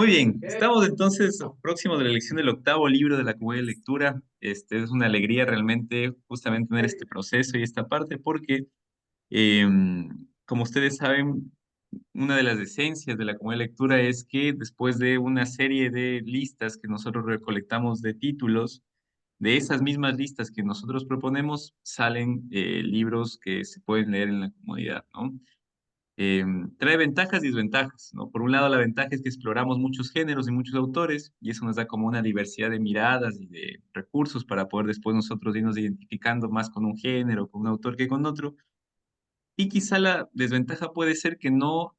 Muy bien, estamos entonces próximos de la elección del octavo libro de la comunidad de lectura. Es una alegría realmente justamente tener este proceso y esta parte porque, eh, como ustedes saben, una de las esencias de la comunidad de lectura es que después de una serie de listas que nosotros recolectamos de títulos, de esas mismas listas que nosotros proponemos, salen libros que se pueden leer en la comunidad, ¿no? eh, Trae ventajas y desventajas, ¿no? Por un lado, la ventaja es que exploramos muchos géneros y muchos autores, y eso nos da como una diversidad de miradas y de recursos para poder después nosotros irnos identificando más con un género, con un autor que con otro. Y quizá la desventaja puede ser que no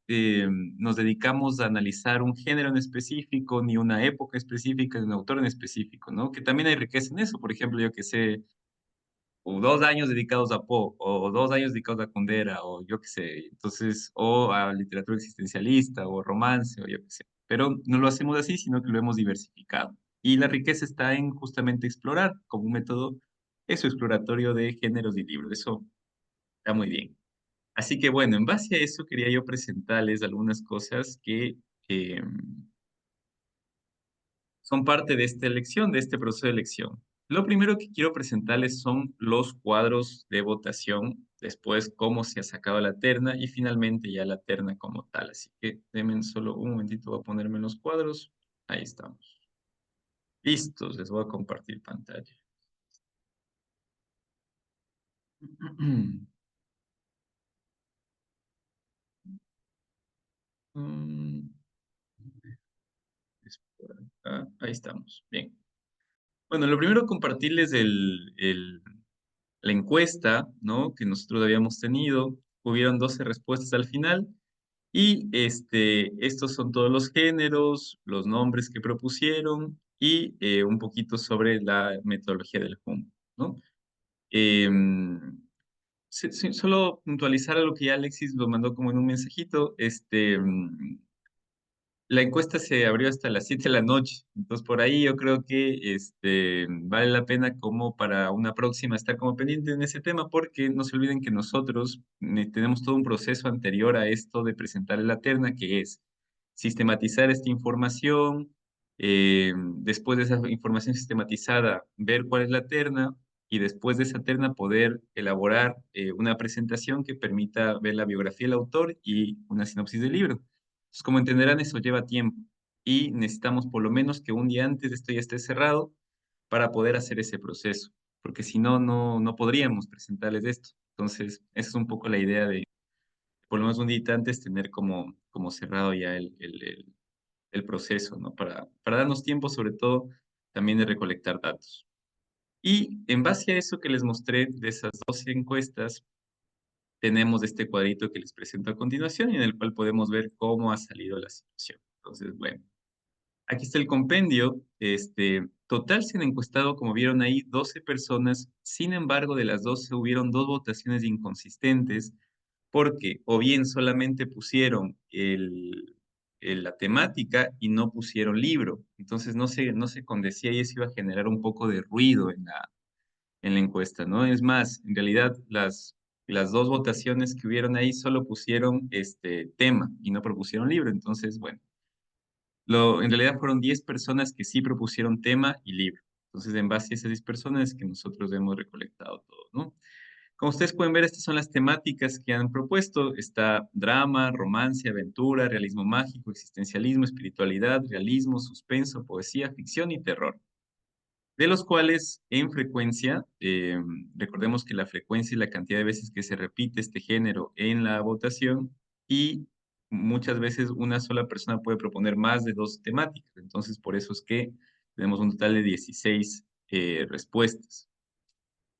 nos dedicamos a analizar un género en específico, ni una época específica, ni un autor en específico, ¿no? Que también hay riqueza en eso. Por ejemplo, yo que sé, o 2 años dedicados a Poe, o 2 años dedicados a Kundera, o yo qué sé, entonces, o a literatura existencialista, o romance, o yo qué sé. Pero no lo hacemos así, sino que lo hemos diversificado. Y la riqueza está en justamente explorar como un método, eso, exploratorio de géneros y libros. Eso está muy bien. Así que bueno, en base a eso quería yo presentarles algunas cosas que eh, son parte de esta elección, de este proceso de elección. Lo primero que quiero presentarles son los cuadros de votación, después cómo se ha sacado la terna y finalmente ya la terna como tal. Así que denme solo un momentito, voy a ponerme los cuadros. Ahí estamos. Listos, les voy a compartir pantalla. Mm, es por acá. Ahí estamos. Bien. Bueno, lo primero compartirles la encuesta, ¿no? Que nosotros habíamos tenido. Hubieron 12 respuestas al final. Y estos son todos los géneros, los nombres que propusieron y un poquito sobre la metodología del Hum, ¿no? Em, Solo puntualizar a lo que ya Alexis lo mandó como en un mensajito. La encuesta se abrió hasta las 7 de la noche, entonces por ahí yo creo que vale la pena como para una próxima estar como pendiente en ese tema, porque no se olviden que nosotros tenemos todo un proceso anterior a esto de presentar la terna, que es sistematizar esta información, después de esa información sistematizada, ver cuál es la terna y después de esa terna poder elaborar una presentación que permita ver la biografía del autor y una sinopsis del libro. Pues, como entenderán, eso lleva tiempo y necesitamos por lo menos que un día antes de esto ya esté cerrado para poder hacer ese proceso, porque si no, no podríamos presentarles esto. Entonces, esa es un poco la idea de, por lo menos un día antes, tener como cerrado ya el proceso, ¿no? Para darnos tiempo, sobre todo, también de recolectar datos. Y en base a eso que les mostré de esas 12 encuestas, tenemos este cuadrito que les presento a continuación y en el cual podemos ver cómo ha salido la situación. Entonces, bueno, aquí está el compendio. Total se han encuestado, como vieron ahí, 12 personas. Sin embargo, de las 12 hubieron dos votaciones inconsistentes porque o bien solamente pusieron la temática y no pusieron libro. Entonces no se condecía y eso iba a generar un poco de ruido en la encuesta, ¿no? Es más, en realidad las dos votaciones que hubieron ahí solo pusieron este tema y no propusieron libro. Entonces, bueno, en realidad fueron 10 personas que sí propusieron tema y libro. Entonces, en base a esas 10 personas es que nosotros hemos recolectado todo, ¿no? Como ustedes pueden ver, estas son las temáticas que han propuesto. Está drama, romance, aventura, realismo mágico, existencialismo, espiritualidad, realismo, suspenso, poesía, ficción y terror, de los cuales en frecuencia, recordemos que la frecuencia y la cantidad de veces que se repite este género en la votación y muchas veces una sola persona puede proponer más de dos temáticas. Entonces, por eso es que tenemos un total de 16 respuestas,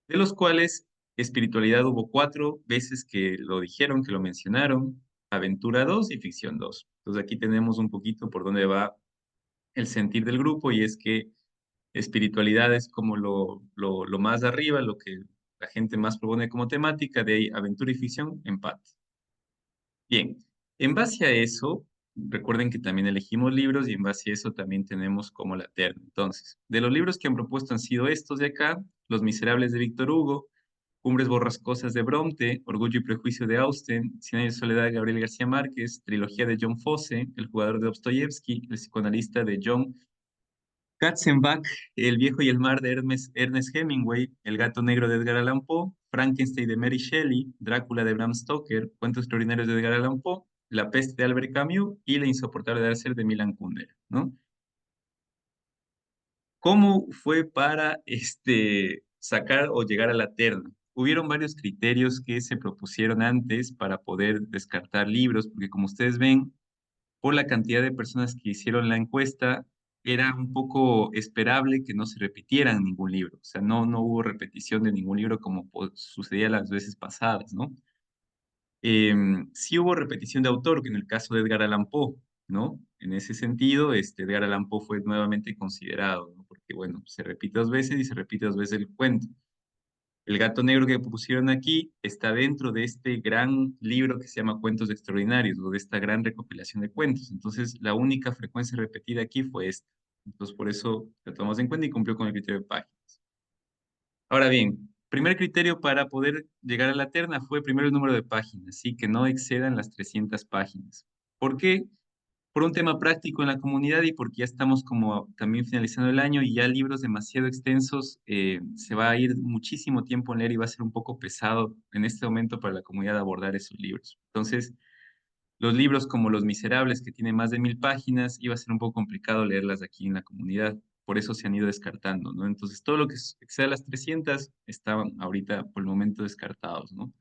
de los cuales espiritualidad hubo 4 veces que lo dijeron, que lo mencionaron, aventura 2 y ficción 2. Entonces, aquí tenemos un poquito por dónde va el sentir del grupo y es que espiritualidad es como lo más arriba, lo que la gente más propone como temática, de ahí aventura y ficción, empate. Bien, en base a eso, recuerden que también elegimos libros y en base a eso también tenemos como la terna. Entonces, de los libros que han propuesto han sido estos de acá, Los Miserables de Víctor Hugo, Cumbres borrascosas de Bronte, Orgullo y Prejuicio de Austen, Cien años de soledad de Gabriel García Márquez, trilogía de John Fosse, El jugador de Dostoyevsky, El psicoanalista de John Katzenbach, El viejo y el mar de Ernest Hemingway, El gato negro de Edgar Allan Poe, Frankenstein de Mary Shelley, Drácula de Bram Stoker, Cuentos extraordinarios de Edgar Allan Poe, La peste de Albert Camus y La insoportable de ser de Milan Kundera, ¿no? ¿Cómo fue para sacar o llegar a la terna? Hubieron varios criterios que se propusieron antes para poder descartar libros, porque como ustedes ven, por la cantidad de personas que hicieron la encuesta, era un poco esperable que no se repitieran ningún libro. O sea, no hubo repetición de ningún libro como sucedía las veces pasadas, ¿no? Sí hubo repetición de autor, que en el caso de Edgar Allan Poe, ¿no? En ese sentido, Edgar Allan Poe fue nuevamente considerado, ¿no? Porque, bueno, se repite dos veces y se repite dos veces el cuento. El gato negro que pusieron aquí está dentro de este gran libro que se llama Cuentos Extraordinarios, o de esta gran recopilación de cuentos. Entonces, la única frecuencia repetida aquí fue esta. Entonces, por eso lo tomamos en cuenta y cumplió con el criterio de páginas. Ahora bien, primer criterio para poder llegar a la terna fue primero el número de páginas, sí, que no excedan las 300 páginas. ¿Por qué? Por un tema práctico en la comunidad y porque ya estamos como también finalizando el año y ya libros demasiado extensos se va a ir muchísimo tiempo en leer y va a ser un poco pesado en este momento para la comunidad abordar esos libros. Entonces, los libros como Los Miserables, que tienen más de 1000 páginas, iba a ser un poco complicado leerlas aquí en la comunidad. Por eso se han ido descartando, ¿no? Entonces, todo lo que exceda las 300 estaban ahorita por el momento descartados, ¿no?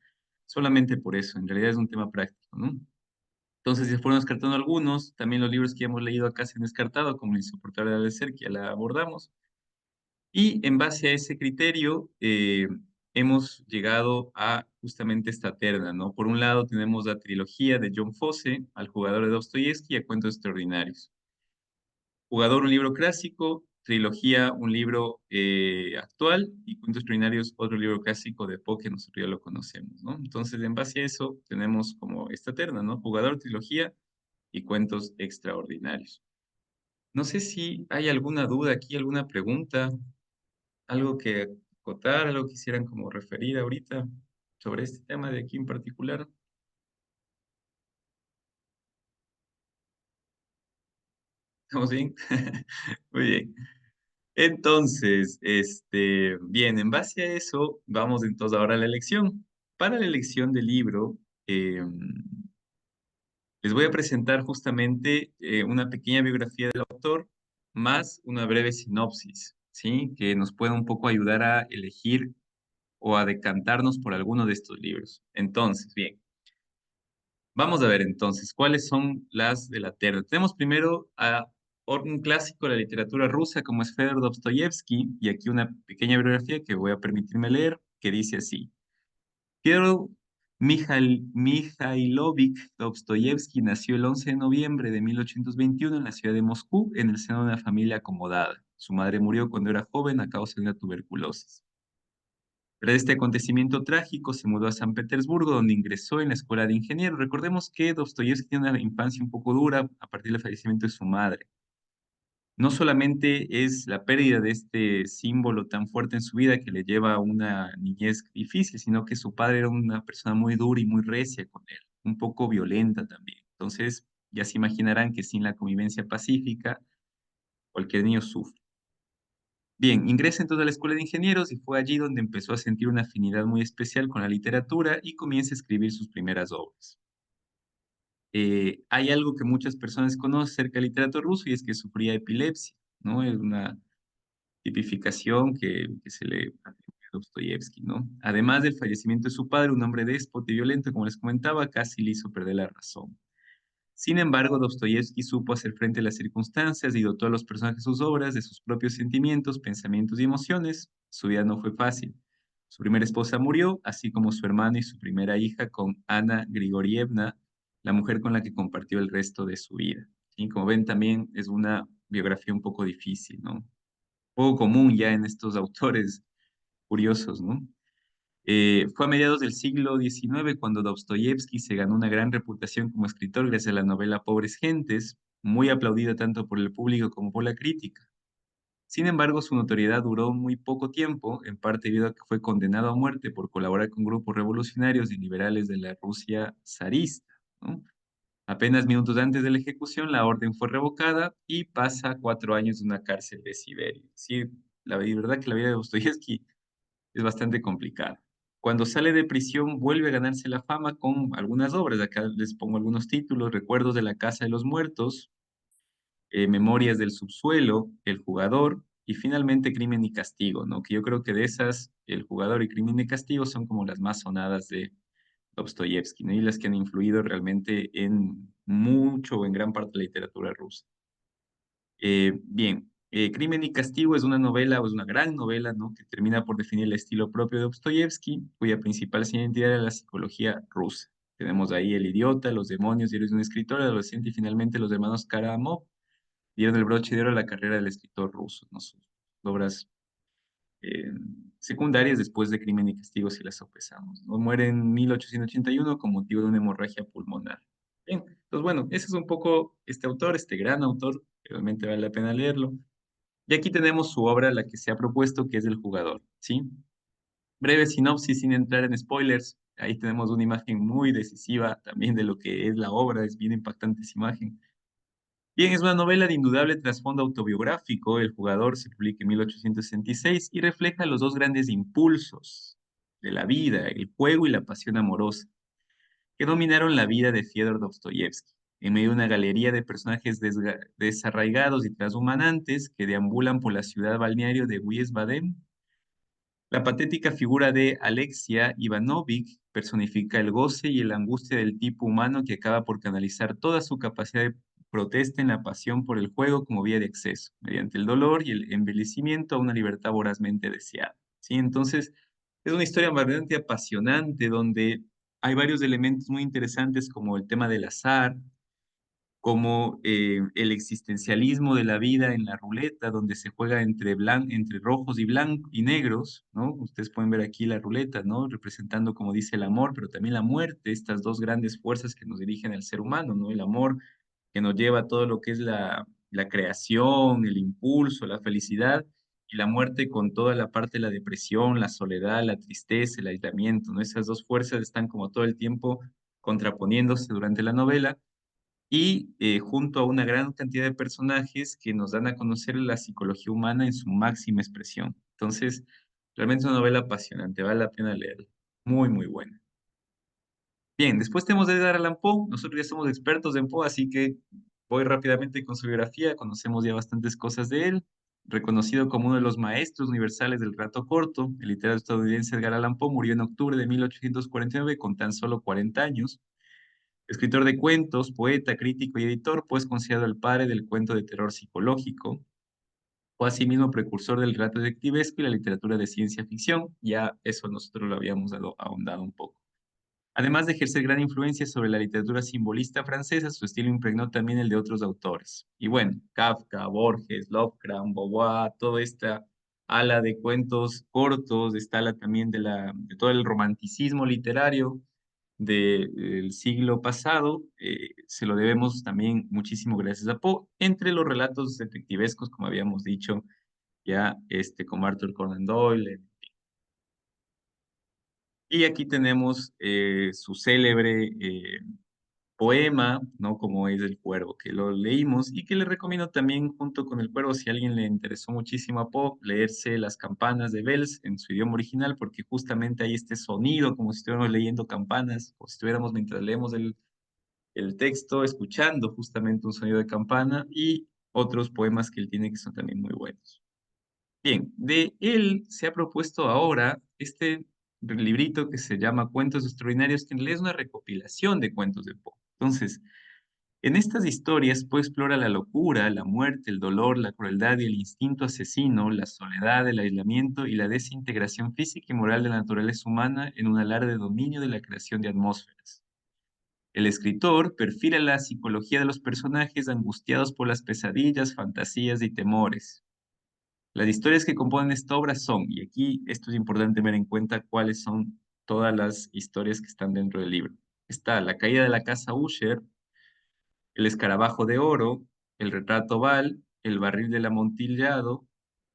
Solamente por eso, en realidad es un tema práctico, ¿no? Entonces, se fueron descartando algunos, también los libros que hemos leído acá se han descartado, como El insoportable de ser, que ya la abordamos. Y en base a ese criterio, hemos llegado a justamente esta terna, ¿no? Por un lado tenemos la trilogía de John Fosse, Al jugador de Dostoyevsky y a Cuentos extraordinarios. Jugador, un libro clásico, trilogía, un libro actual y Cuentos extraordinarios, otro libro clásico de Poe que nosotros ya lo conocemos, ¿no? Entonces, en base a eso, tenemos como esta terna, ¿no? Jugador, trilogía y Cuentos extraordinarios. No sé si hay alguna duda aquí, alguna pregunta. ¿Algo que acotar, algo que quisieran como referir ahorita sobre este tema de aquí en particular? ¿Estamos bien? Muy bien. Entonces, bien, en base a eso, vamos entonces ahora a la elección. Para la elección del libro, eh, les voy a presentar justamente una pequeña biografía del autor más una breve sinopsis, ¿sí? Que nos pueda un poco ayudar a elegir o a decantarnos por alguno de estos libros. Entonces, bien. Vamos a ver entonces, ¿cuáles son las de la terna? Tenemos primero a un clásico de la literatura rusa como es Fedor Dostoyevsky, y aquí una pequeña biografía que voy a permitirme leer, que dice así. Fyodor Mikhailovich Dostoyevsky nació el 11 de noviembre de 1821 en la ciudad de Moscú, en el seno de una familia acomodada. Su madre murió cuando era joven a causa de una tuberculosis. Tras este acontecimiento trágico, se mudó a San Petersburgo, donde ingresó en la escuela de ingenieros. Recordemos que Dostoyevsky tiene una infancia un poco dura a partir del fallecimiento de su madre. No solamente es la pérdida de este símbolo tan fuerte en su vida que le lleva a una niñez difícil, sino que su padre era una persona muy dura y muy recia con él, un poco violenta también. Entonces, ya se imaginarán que sin la convivencia pacífica, cualquier niño sufre. Bien, ingresa entonces a la Escuela de Ingenieros y fue allí donde empezó a sentir una afinidad muy especial con la literatura y comienza a escribir sus primeras obras. Hay algo que muchas personas conocen acerca del literato ruso y es que sufría epilepsia, ¿no? Es una tipificación que se le atribuye a Dostoyevsky, ¿no? Además del fallecimiento de su padre, un hombre déspota y violento, como les comentaba, casi le hizo perder la razón. Sin embargo, Dostoyevsky supo hacer frente a las circunstancias y dotó a los personajes de sus obras de sus propios sentimientos, pensamientos y emociones. Su vida no fue fácil. Su primera esposa murió, así como su hermano y su primera hija con Ana Grigorievna, la mujer con la que compartió el resto de su vida. Y como ven, también es una biografía un poco difícil, ¿no? Un poco común ya en estos autores curiosos, ¿no? Fue a mediados del siglo XIX cuando Dostoyevsky se ganó una gran reputación como escritor gracias a la novela Pobres Gentes, muy aplaudida tanto por el público como por la crítica. Sin embargo, su notoriedad duró muy poco tiempo, en parte debido a que fue condenado a muerte por colaborar con grupos revolucionarios y liberales de la Rusia zarista, ¿no? Apenas minutos antes de la ejecución, la orden fue revocada y pasa 4 años de una cárcel de Siberia. Sí, la verdad que la vida de Dostoyevsky es bastante complicada. Cuando sale de prisión, vuelve a ganarse la fama con algunas obras. Acá les pongo algunos títulos: Recuerdos de la Casa de los Muertos, Memorias del Subsuelo, El Jugador y finalmente Crimen y Castigo, ¿no? Que yo creo que de esas, El Jugador y Crimen y Castigo son como las más sonadas de Dostoyevsky, ¿no? Y las que han influido realmente en mucho o en gran parte de la literatura rusa. Bien, Crimen y Castigo es una novela, o es una gran novela, ¿no? Que termina por definir el estilo propio de Dostoyevsky, cuya principal identidad era la psicología rusa. Tenemos ahí El Idiota, Los Demonios, Diarios de un escritor adolescente y finalmente Los hermanos Karamazov dieron el broche de oro a la carrera del escritor ruso, ¿no? Sus obras eh, secundarias después de Crimen y Castigo, si las sopesamos, ¿no? Muere en 1881 con motivo de una hemorragia pulmonar. Bien, entonces bueno, ese es un poco este autor, este gran autor, que realmente vale la pena leerlo. Y aquí tenemos su obra, la que se ha propuesto, que es El Jugador, ¿sí? Breve sinopsis sin entrar en spoilers. Ahí tenemos una imagen muy decisiva también de lo que es la obra, es bien impactante esa imagen. Bien, es una novela de indudable trasfondo autobiográfico. El Jugador se publica en 1866 y refleja los dos grandes impulsos de la vida, el juego y la pasión amorosa, que dominaron la vida de Fyodor Dostoyevsky. En medio de una galería de personajes desarraigados y transhumanantes que deambulan por la ciudad balneario de Wiesbaden, la patética figura de Alexia Ivanovich personifica el goce y la angustia del tipo humano que acaba por canalizar toda su capacidad de protesta en la pasión por el juego como vía de acceso, mediante el dolor y el embellecimiento a una libertad vorazmente deseada. ¿Sí? Entonces, es una historia bastante apasionante donde hay varios elementos muy interesantes como el tema del azar, como el existencialismo de la vida en la ruleta, donde se juega entre rojos y negros, ¿no? Ustedes pueden ver aquí la ruleta, ¿no? Representando, como dice, el amor, pero también la muerte, estas dos grandes fuerzas que nos dirigen al ser humano, ¿no? El amor que nos lleva a todo lo que es la creación, el impulso, la felicidad, y la muerte con toda la parte de la depresión, la soledad, la tristeza, el aislamiento, ¿no? Esas dos fuerzas están como todo el tiempo contraponiéndose durante la novela y junto a una gran cantidad de personajes que nos dan a conocer la psicología humana en su máxima expresión. Entonces, realmente es una novela apasionante, vale la pena leerla. Muy, muy buena. Bien, después tenemos de Edgar Allan Poe. Nosotros ya somos expertos en Poe, así que voy rápidamente con su biografía. Conocemos ya bastantes cosas de él. Reconocido como uno de los maestros universales del relato corto, el literato estadounidense Edgar Allan Poe murió en octubre de 1849 con tan solo 40 años. Escritor de cuentos, poeta, crítico y editor, pues considerado el padre del cuento de terror psicológico. Fue asimismo precursor del relato detectivesco y la literatura de ciencia ficción. Ya eso nosotros lo habíamos ahondado un poco. Además de ejercer gran influencia sobre la literatura simbolista francesa, su estilo impregnó también el de otros autores. Y bueno, Kafka, Borges, Lovecraft, Beauvoir, toda esta ala de cuentos cortos, esta ala también de todo el romanticismo literario del siglo pasado, se lo debemos también muchísimo gracias a Poe, entre los relatos detectivescos, como habíamos dicho ya, como Arthur Conan Doyle. Y aquí tenemos su célebre poema, ¿no? Como es El Cuervo, que lo leímos y que le recomiendo también junto con El Cuervo, si a alguien le interesó muchísimo a Poe, leerse Las campanas de Bells en su idioma original, porque justamente hay este sonido, como si estuviéramos leyendo campanas, o si estuviéramos mientras leemos el texto, escuchando justamente un sonido de campana y otros poemas que él tiene que son también muy buenos. Bien, de él se ha propuesto ahora este librito que se llama Cuentos Extraordinarios, que en realidad es una recopilación de cuentos de Poe. Entonces, en estas historias Poe explora la locura, la muerte, el dolor, la crueldad y el instinto asesino, la soledad, el aislamiento y la desintegración física y moral de la naturaleza humana en un alarde dominio de la creación de atmósferas. El escritor perfila la psicología de los personajes angustiados por las pesadillas, fantasías y temores. Las historias que componen esta obra son, y aquí esto es importante tener en cuenta cuáles son todas las historias que están dentro del libro. Está La caída de la casa Usher, El escarabajo de oro, El retrato Val, El barril del amontillado,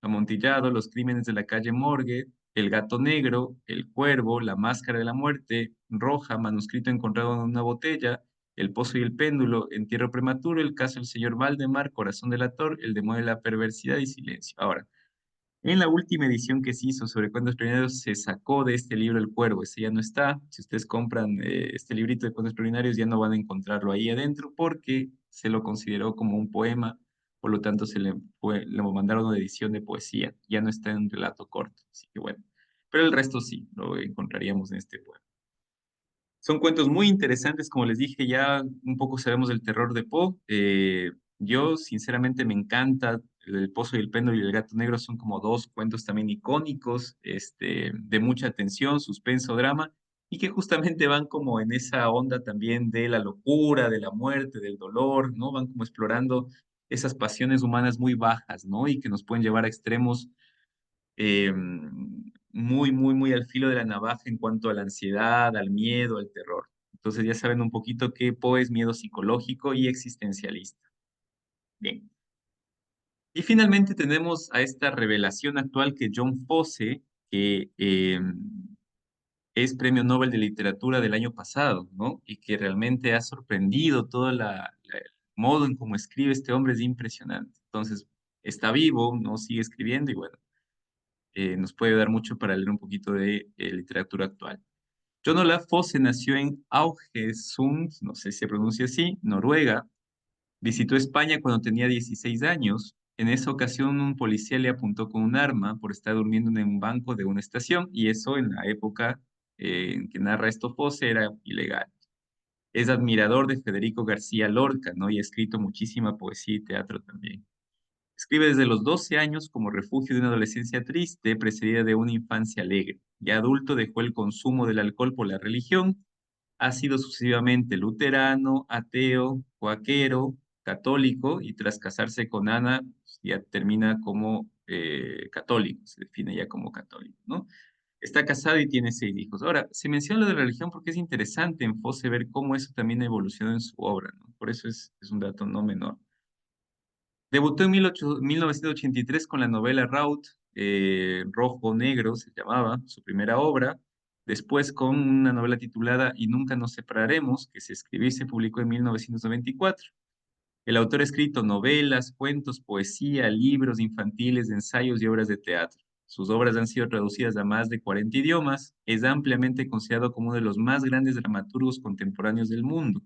Amontillado, Los crímenes de la calle Morgue, El gato negro, El cuervo, La máscara de la muerte, Roja, manuscrito encontrado en una botella, El pozo y el péndulo, Entierro prematuro, El caso del señor Valdemar, Corazón delator, El demonio de la perversidad y Silencio. Ahora, en la última edición que se hizo sobre cuentos extraordinarios se sacó de este libro El Cuervo, ese ya no está. Si ustedes compran este librito de cuentos extraordinarios ya no van a encontrarlo ahí adentro porque se lo consideró como un poema, por lo tanto le mandaron una edición de poesía, ya no está en relato corto, así que bueno. Pero el resto sí, lo encontraríamos en este poema. Son cuentos muy interesantes, como les dije, ya un poco sabemos del terror de Poe. Yo, sinceramente, me encanta El Pozo y el Péndulo y El Gato Negro, son como dos cuentos también icónicos, de mucha tensión, suspenso, drama, y que justamente van como en esa onda también de la locura, de la muerte, del dolor, ¿no? Van como explorando esas pasiones humanas muy bajas, ¿no? Y que nos pueden llevar a extremos muy, muy, muy al filo de la navaja en cuanto a la ansiedad, al miedo, al terror. Entonces ya saben un poquito que Poe es miedo psicológico y existencialista. Bien. Y finalmente tenemos a esta revelación actual que John Fosse, que es Premio Nobel de Literatura del año pasado, ¿no? Y que realmente ha sorprendido todo el modo en cómo escribe este hombre, es impresionante. Entonces, está vivo, ¿no? Sigue escribiendo y bueno, nos puede dar mucho para leer un poquito de literatura actual. John Olaf Fosse nació en Haugesund, no sé si se pronuncia así, Noruega. Visitó España cuando tenía 16 años. En esa ocasión un policía le apuntó con un arma por estar durmiendo en un banco de una estación y eso en la época en que narra esto Fosse era ilegal. Es admirador de Federico García Lorca, ¿no? Y ha escrito muchísima poesía y teatro también. Escribe desde los 12 años como refugio de una adolescencia triste, precedida de una infancia alegre. Ya adulto dejó el consumo del alcohol por la religión. Ha sido sucesivamente luterano, ateo, cuáquero, católico y tras casarse con Ana, pues, ya termina como católico, se define ya como católico, ¿no? Está casado y tiene 6 hijos. Ahora, se menciona lo de la religión porque es interesante en Fosse ver cómo eso también evolucionó en su obra, ¿no? Por eso es un dato no menor. Debutó en 1983 con la novela Raut, Rojo Negro se llamaba, su primera obra. Después con una novela titulada Y nunca nos separaremos, que se escribió y se publicó en 1994. El autor ha escrito novelas, cuentos, poesía, libros infantiles, ensayos y obras de teatro. Sus obras han sido traducidas a más de 40 idiomas. Es ampliamente considerado como uno de los más grandes dramaturgos contemporáneos del mundo.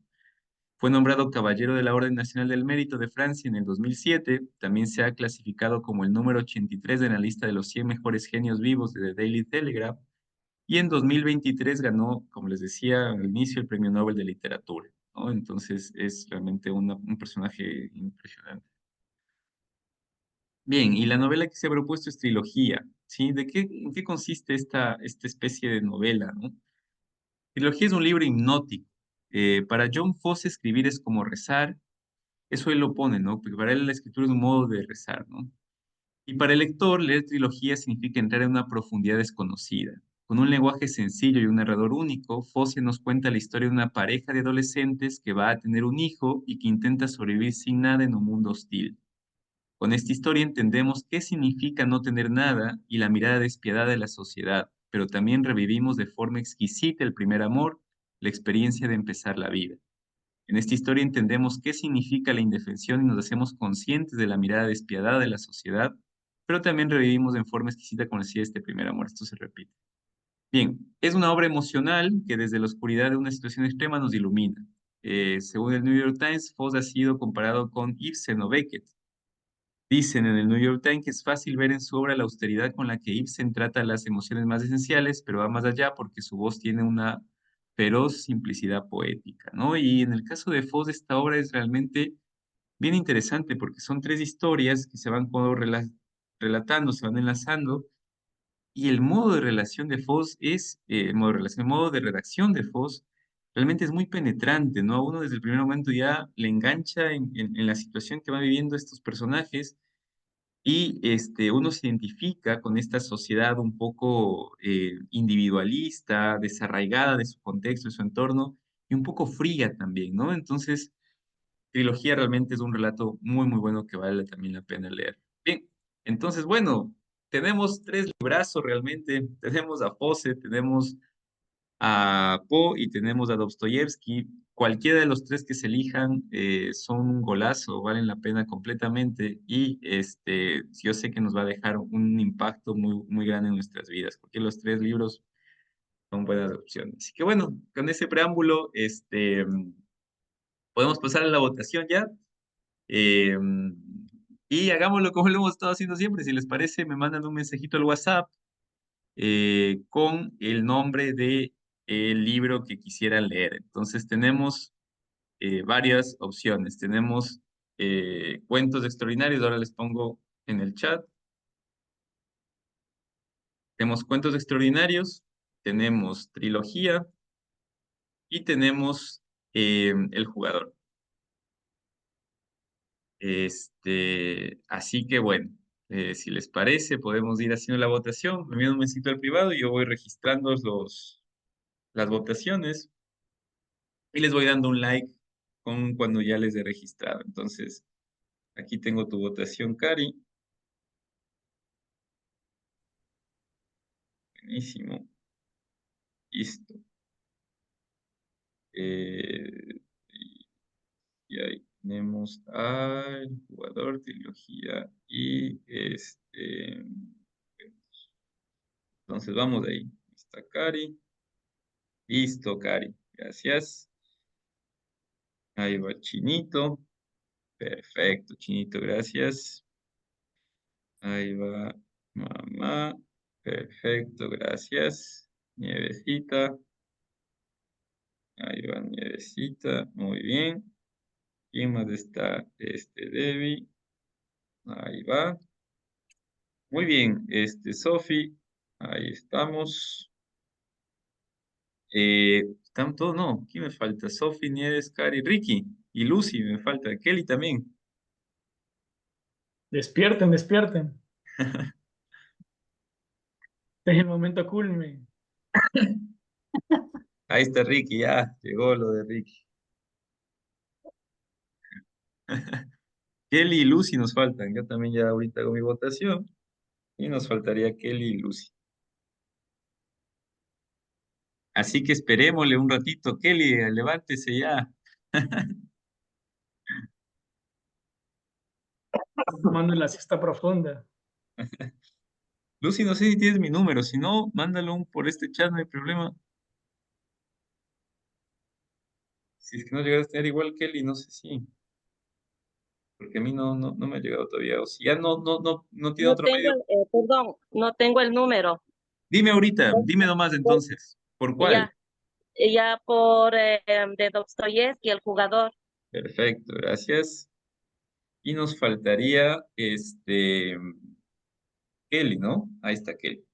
Fue nombrado Caballero de la Orden Nacional del Mérito de Francia en el 2007. También se ha clasificado como el número 83 en la lista de los 100 mejores genios vivos de The Daily Telegraph. Y en 2023 ganó, como les decía al inicio, el Premio Nobel de Literatura, ¿no? Entonces es realmente un personaje impresionante. Bien, y la novela que se ha propuesto es trilogía, ¿sí? ¿En qué consiste esta especie de novela, ¿no? Trilogía es un libro hipnótico. Para John Fosse escribir es como rezar. Eso él lo pone, ¿no? Porque para él la escritura es un modo de rezar, ¿no? Y para el lector, leer trilogía significa entrar en una profundidad desconocida. Con un lenguaje sencillo y un narrador único, Fosse nos cuenta la historia de una pareja de adolescentes que va a tener un hijo y que intenta sobrevivir sin nada en un mundo hostil. Con esta historia entendemos qué significa no tener nada y la mirada despiadada de la sociedad, pero también revivimos de forma exquisita el primer amor, la experiencia de empezar la vida. En esta historia entendemos qué significa la indefensión y nos hacemos conscientes de la mirada despiadada de la sociedad, pero también revivimos en forma exquisita, como decía, este primer amor. Esto se repite. Bien, es una obra emocional que desde la oscuridad de una situación extrema nos ilumina. Según el New York Times, Fosse ha sido comparado con Ibsen o Beckett. Dicen en el New York Times que es fácil ver en su obra la austeridad con la que Ibsen trata las emociones más esenciales, pero va más allá porque su voz tiene una feroz simplicidad poética, ¿no? Y en el caso de Fosse, esta obra es realmente bien interesante porque son tres historias que se van como relatando, se van enlazando, y el modo de relación de Fosse el modo de relación, el modo de redacción de Fosse realmente es muy penetrante, ¿no? A uno desde el primer momento ya le engancha en la situación que van viviendo estos personajes y uno se identifica con esta sociedad un poco individualista, desarraigada de su contexto, de su entorno, y un poco fría también, ¿no? Entonces, Trilogía realmente es un relato muy, muy bueno que vale también la pena leer. Bien, Entonces, bueno, tenemos tres librazos realmente. Tenemos a Fosse, tenemos a Poe y tenemos a Dostoyevsky. Cualquiera de los tres que se elijan son un golazo, valen la pena completamente y yo sé que nos va a dejar un impacto muy, muy grande en nuestras vidas, porque los tres libros son buenas opciones. Así que bueno, con ese preámbulo, podemos pasar a la votación ya. Eh, y hagámoslo como lo hemos estado haciendo siempre. Si les parece, me mandan un mensajito al WhatsApp con el nombre de el libro que quisieran leer. Entonces tenemos varias opciones. Tenemos cuentos extraordinarios, ahora les pongo en el chat. Tenemos cuentos extraordinarios, tenemos trilogía y tenemos el jugador. Así que bueno, si les parece, podemos ir haciendo la votación. Me envían un mensajito al privado y yo voy registrando las votaciones y les voy dando un like con cuando ya les he registrado. Entonces, aquí tengo tu votación, Cari. Buenísimo. Listo. Eh, y ahí tenemos al jugador, trilogía y Entonces vamos de ahí. Está Cari. Listo, Cari. Gracias. Ahí va Chinito. Perfecto, Chinito, gracias. Ahí va mamá. Perfecto, gracias. Nievecita. Ahí va Nievecita. Muy bien. ¿Quién más está? Debbie. Ahí va. Muy bien. Sofi. Ahí estamos. ¿Están todos? No. ¿Quién me falta? Sofi, Nieves, Cari, Ricky y Lucy me falta. Kelly también. Despierten, despierten. Es el momento culme. Ahí está Ricky, ya. Llegó lo de Ricky. Kelly y Lucy nos faltan. Yo también ya ahorita hago mi votación. Y nos faltaría Kelly y Lucy. Así que esperémosle un ratito. Kelly, levántese ya. Tomando la siesta profunda. Lucy, no sé si tienes mi número. Si no, mándalo por este chat, no hay problema. Si es que no llegas a tener igual Kelly, no sé si. Porque a mí no me ha llegado todavía. O si ya no tiene No otro tengo, medio. perdón, no tengo el número. Dime ahorita, dime nomás Por- entonces. ¿Por cuál? Ya, ya por de Dostoyevsky, el jugador. Perfecto, gracias. Y nos faltaría Kelly, ¿no? Ahí está Kelly.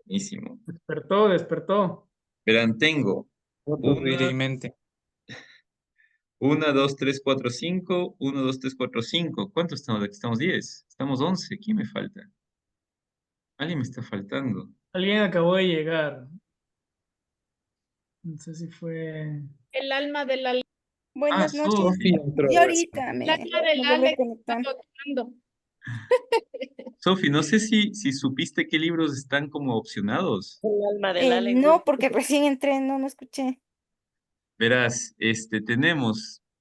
Buenísimo. Despertó, despertó. Verán, tengo Voto una, débilmente. 2, 3, 4, 5, 1, 2, 3, 4, 5. ¿Cuántos estamos? Aquí estamos 10. Estamos 11. ¿Quién me falta? Alguien me está faltando. Alguien acabó de llegar. No sé si fue. El alma del alma. Ah, Buenas noches. Sofi. Sofía entró Y recién. ahorita El alma del me vuelvo a Alex está conectar. tocando. Sofi, no sé si supiste qué libros están como opcionados. El alma del Alex. No, porque recién entré, no escuché. Verás,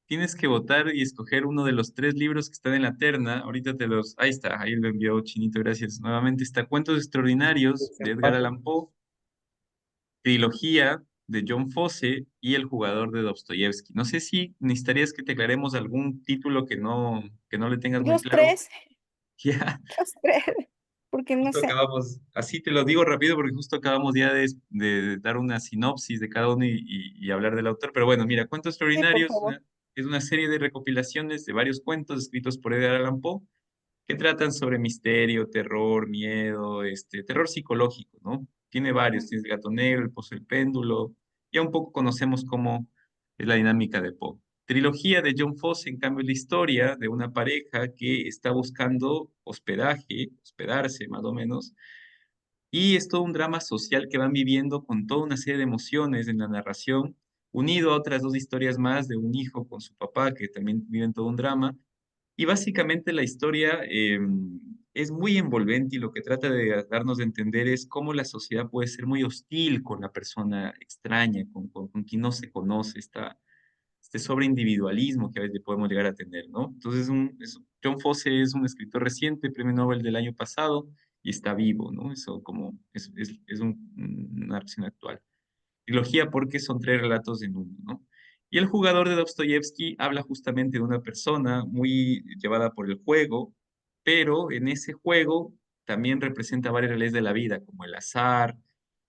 tienes que votar y escoger uno de los tres libros que están en la terna. Ahorita ahí está, ahí lo envió Chinito, gracias. Nuevamente está Cuentos Extraordinarios de Edgar Desempate. Allan Poe, Trilogía de John Fosse y El Jugador de Dostoyevsky. No sé si necesitarías que te aclaremos algún título que no le tengas muy Los claro. tres, Ya, los tres, porque no justo sé. acabamos, así te lo digo rápido porque justo acabamos ya de dar una sinopsis de cada uno y hablar del autor. Pero bueno, mira, Cuentos Sí, por Extraordinarios favor. es una serie de recopilaciones de varios cuentos escritos por Edgar Allan Poe que tratan sobre misterio, terror, miedo, terror psicológico, ¿no? Tiene varios, tienes el gato negro, el pozo del péndulo, ya un poco conocemos cómo es la dinámica de Poe. Trilogía de John Fosse, en cambio, es la historia de una pareja que está buscando hospedarse más o menos, y es todo un drama social que van viviendo con toda una serie de emociones en la narración, unido a otras dos historias más de un hijo con su papá que también viven todo un drama Y básicamente la historia es muy envolvente y lo que trata de darnos a entender es cómo la sociedad puede ser muy hostil con la persona extraña, con quien no se conoce, este sobreindividualismo que a veces podemos llegar a tener, ¿no? Entonces, John Fosse es un escritor reciente, premio Nobel del año pasado, y está vivo, ¿no? Eso como es una versión actual. Trilogía porque son tres relatos en uno, ¿no? Y el jugador de Dostoyevsky habla justamente de una persona muy llevada por el juego, pero en ese juego también representa varias leyes de la vida, como el azar,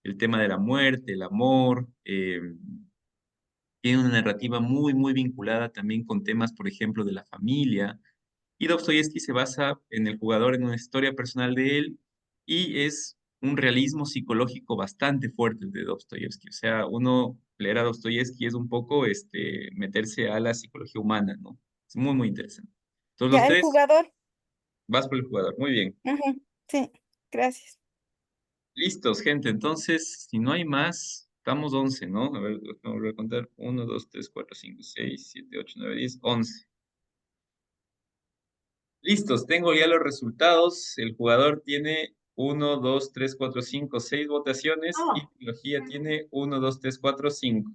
el tema de la muerte, el amor. Tiene una narrativa muy, muy vinculada también con temas, por ejemplo, de la familia. Y Dostoyevsky se basa en el jugador, en una historia personal de él, y es un realismo psicológico bastante fuerte el de Dostoyevsky. O sea, uno leer a Dostoyevsky es un poco meterse a la psicología humana, ¿no? Es muy, muy interesante. Entonces, los Ya, el tres, jugador. vas por el jugador. Muy bien. Ujú, sí, gracias. Listos, gente. Entonces, si no hay más, estamos 11, ¿no? A ver, vamos a volver a contar. 1, 2, 3, 4, 5, 6, 7, 8, 9, 10, 11. Listos, tengo ya los resultados. El jugador tiene 1, 2, 3, 4, 5, 6 votaciones y trilogía tiene 1, 2, 3, 4, 5.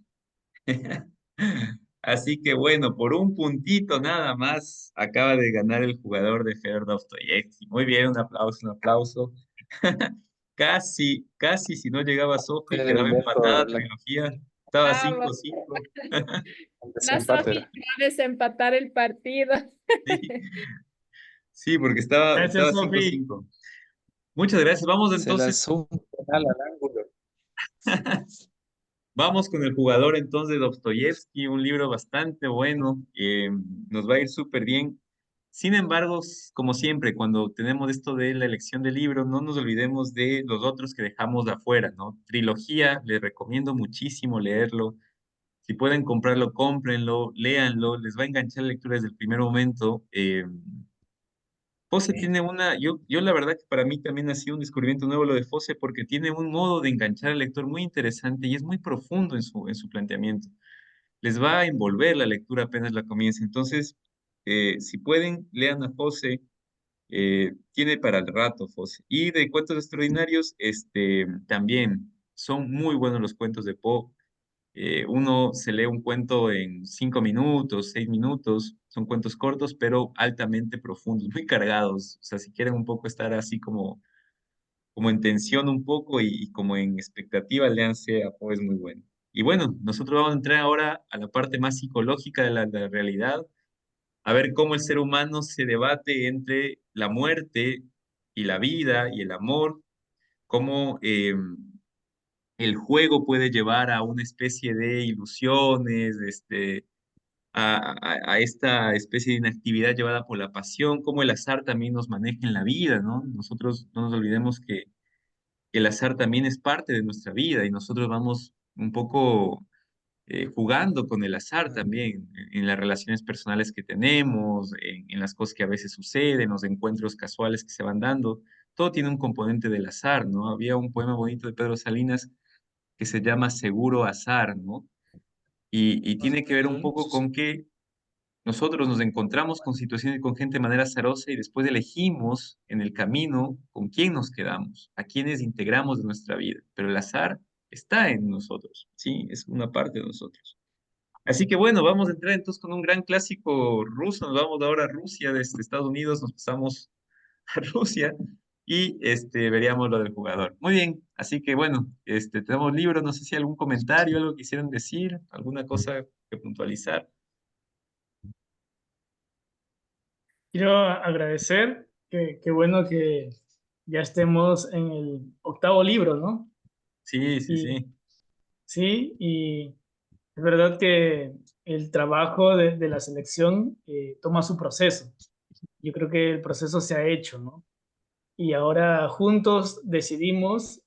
Así que bueno, por un puntito nada más acaba de ganar el jugador de Fedor Dostoyevsky. Muy bien, un aplauso, un aplauso. Casi, casi si no llegaba Sofi, El quedaba empatada método, trilogía. Estaba Vamos, 5-5. el la desempate Sofi era. va a desempatar el partido. Sí, sí, porque estaba Gracias, cinco Sofi. cinco. Muchas gracias. Vamos Se entonces. lanzó un penal al ángulo. Vamos con el jugador entonces de Dostoyevsky, un libro bastante bueno, nos va a ir súper bien. Sin embargo, como siempre, cuando tenemos esto de la elección de libro, no nos olvidemos de los otros que dejamos de afuera, ¿no? Trilogía, les recomiendo muchísimo leerlo. Si pueden comprarlo, cómprenlo, léanlo, les va a enganchar la lectura desde el primer momento. Fosse tiene yo la verdad que para mí también ha sido un descubrimiento nuevo lo de Fosse porque tiene un modo de enganchar al lector muy interesante y es muy profundo en su planteamiento. Les va a envolver la lectura apenas la comience. Entonces, si pueden, lean a Fosse, tiene para el rato Fosse. Y de cuentos extraordinarios, también son muy buenos los cuentos de Poe. Uno se lee un cuento en 5 minutos, 6 minutos, son cuentos cortos, pero altamente profundos, muy cargados. O sea, si quieren un poco estar así como en tensión un poco y como en expectativa, léanse a Poe, es muy bueno. Y bueno, nosotros vamos a entrar ahora a la parte más psicológica de la realidad, a ver cómo el ser humano se debate entre la muerte y la vida y el amor, cómo el juego puede llevar a una especie de ilusiones, a esta especie de inactividad llevada por la pasión, cómo el azar también nos maneja en la vida, ¿no? Nosotros no nos olvidemos que el azar también es parte de nuestra vida y nosotros vamos un poco jugando con el azar también en las relaciones personales que tenemos, en las cosas que a veces suceden, los encuentros casuales que se van dando. Todo tiene un componente del azar, ¿no? Había un poema bonito de Pedro Salinas que se llama Seguro Azar, ¿no? Y tiene que ver un poco con que nosotros nos encontramos con situaciones y con gente de manera azarosa y después elegimos en el camino con quién nos quedamos, a quiénes integramos de nuestra vida. Pero el azar está en nosotros, ¿sí? Es una parte de nosotros. Así que bueno, vamos a entrar entonces con un gran clásico ruso. Nos vamos ahora a Rusia, desde Estados Unidos, nos pasamos a Rusia y veríamos lo del jugador. Muy bien, así que bueno, tenemos libro, no sé si algún comentario, algo quisieran decir, alguna cosa que puntualizar. Quiero agradecer, qué bueno que ya estemos en el octavo libro, ¿no? Sí, sí, Y sí. sí, y es verdad que el trabajo de la selección toma su proceso. Yo creo que el proceso se ha hecho, ¿no? Y ahora juntos decidimos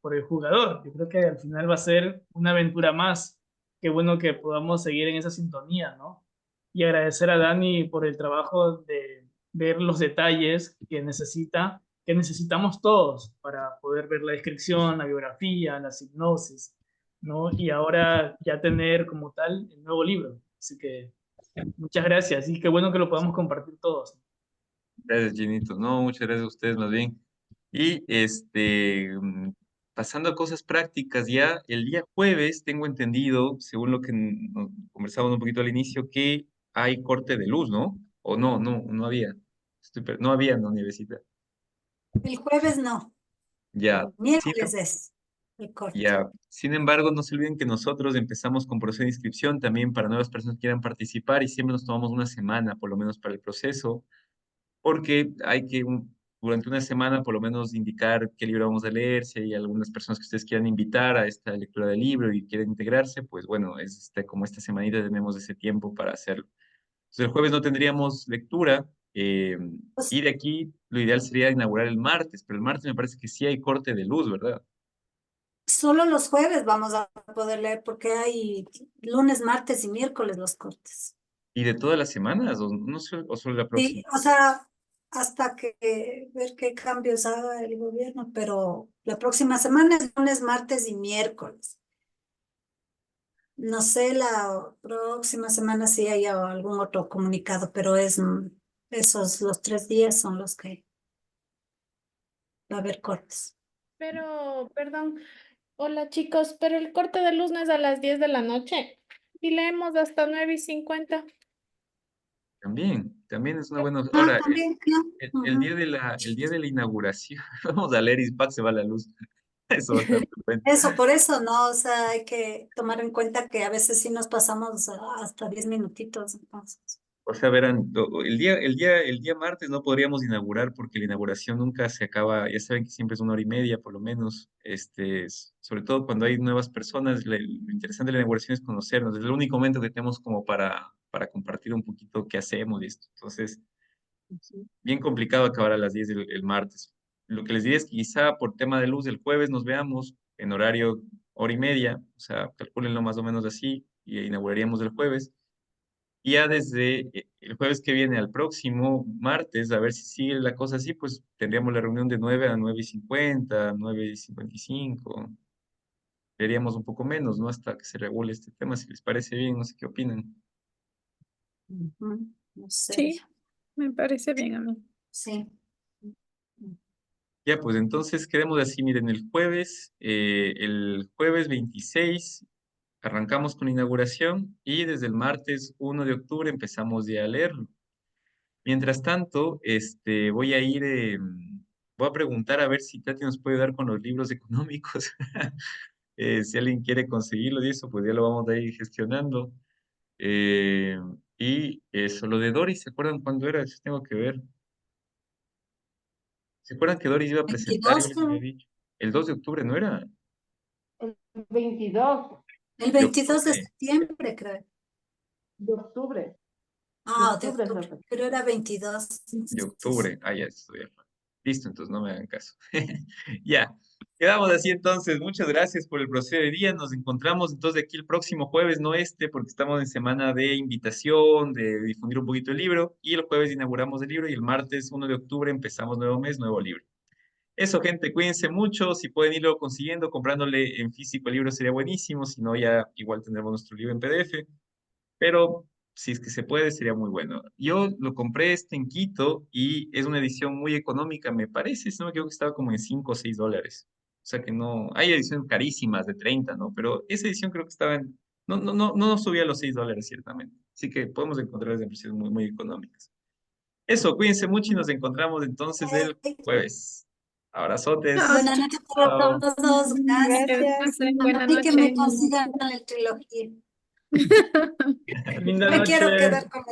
por el jugador. Yo creo que al final va a ser una aventura más. Qué bueno que podamos seguir en esa sintonía, ¿no? Y agradecer a Dani por el trabajo de ver los detalles que necesitamos todos para poder ver la descripción, la biografía, la hipnosis, ¿no? Y ahora ya tener como tal el nuevo libro. Así que Muchas gracias y qué bueno que lo podamos compartir todos. Gracias, Ginito. No, muchas gracias a ustedes más bien. Y pasando a cosas prácticas, ya el día jueves tengo entendido, según lo que conversamos un poquito al inicio, que hay corte de luz, ¿no? O no había. No había en la universidad. El jueves no, Ya. el miércoles es el corte. Ya, sin embargo, no se olviden que nosotros empezamos con proceso de inscripción también para nuevas personas que quieran participar y siempre nos tomamos una semana por lo menos para el proceso, porque hay que durante una semana por lo menos indicar qué libro vamos a leer, si hay algunas personas que ustedes quieran invitar a esta lectura del libro y quieren integrarse, pues bueno, es como esta semanita tenemos ese tiempo para hacerlo. Entonces el jueves no tendríamos lectura Pues, y de aquí lo ideal sería inaugurar el martes, pero el martes me parece que sí hay corte de luz, ¿verdad? solo los jueves vamos a poder leer porque hay lunes, martes y miércoles los cortes. ¿Y de todas las semanas o, no o solo la próxima? Sí, o sea, hasta que ver qué cambios haga el gobierno, pero la próxima semana es lunes, martes y miércoles. No sé, la próxima semana sí hay algún otro comunicado, pero esos los 3 días son los que va a haber cortes. Pero, perdón, hola chicos, pero el corte de luz no es a las 10 de la noche y leemos hasta 9:50. También es una buena. Ah, Ahora, también, claro. el Ujú. día de la inauguración, vamos a leer y ¡pac! Se va la luz. Eso va a estar estupendo. Eso, por eso, ¿no? O sea, hay que tomar en cuenta que a veces sí nos pasamos hasta 10 minutitos, entonces. O sea, verán, el día martes no podríamos inaugurar porque la inauguración nunca se acaba, ya saben que siempre es 1 hora y media por lo menos, sobre todo cuando hay nuevas personas, lo interesante de la inauguración es conocernos, es el único momento que tenemos como para compartir un poquito qué hacemos y esto. Entonces, bien complicado acabar a las 10 el martes. Lo que les diría es que quizá por tema de luz el jueves nos veamos en horario 1 hora y media, o sea, calcúlenlo más o menos así, y inauguraríamos el jueves. Y ya desde el jueves que viene al próximo martes, a ver si sigue la cosa así, pues tendríamos la reunión de 9 a 9:50, 9:55. Veríamos un poco menos, ¿no? Hasta que se regule este tema, si les parece bien, no sé qué opinan. Ujú. No sé, Sí, me parece bien a mí. sí. Ya, pues entonces quedemos así, miren, el jueves 26 arrancamos con la inauguración y desde el martes 1 de octubre empezamos ya a leerlo. Mientras tanto, voy a preguntar a ver si Tati nos puede dar con los libros económicos. Si alguien quiere conseguirlo y eso, pues ya lo vamos a ir gestionando. Eh, y eso, lo de Doris, ¿se acuerdan cuándo era? Eso tengo que ver. ¿Se acuerdan que Doris iba a presentar? Yo 22, les había dicho. El 2 de octubre, ¿no era? 22 el De 22 de octubre. septiembre, creo. de octubre. Ah, de octubre, octubre, Rafa. pero era 22. De octubre. Ah, ya estoy. Listo, entonces no me hagan caso. Ya, quedamos así entonces. Muchas gracias por el proceso de día. Nos encontramos entonces de aquí el próximo jueves, no porque estamos en semana de invitación, de difundir un poquito el libro. Y el jueves inauguramos el libro y el martes 1 de octubre empezamos nuevo mes, nuevo libro. Eso, gente, cuídense mucho. Si pueden irlo consiguiendo, comprándole en físico el libro sería buenísimo. Si no, ya igual tendremos nuestro libro en PDF, pero si es que se puede, sería muy bueno. Yo lo compré en Quito y es una edición muy económica, me parece, si no me equivoco, estaba como en $5 o $6. O sea que no, hay ediciones carísimas de 30, ¿no? Pero esa edición creo que estaba en, no subía a los $6, ciertamente. Así que podemos encontrarlas en precios muy, muy económicas. Eso, cuídense mucho y nos encontramos entonces el jueves. Abrazotes. Buenas noches para Chao. todos. Gracias. Gracias. Buenas Y que me noches. consigan la trilogía. Linda Me quiero noche. quedar con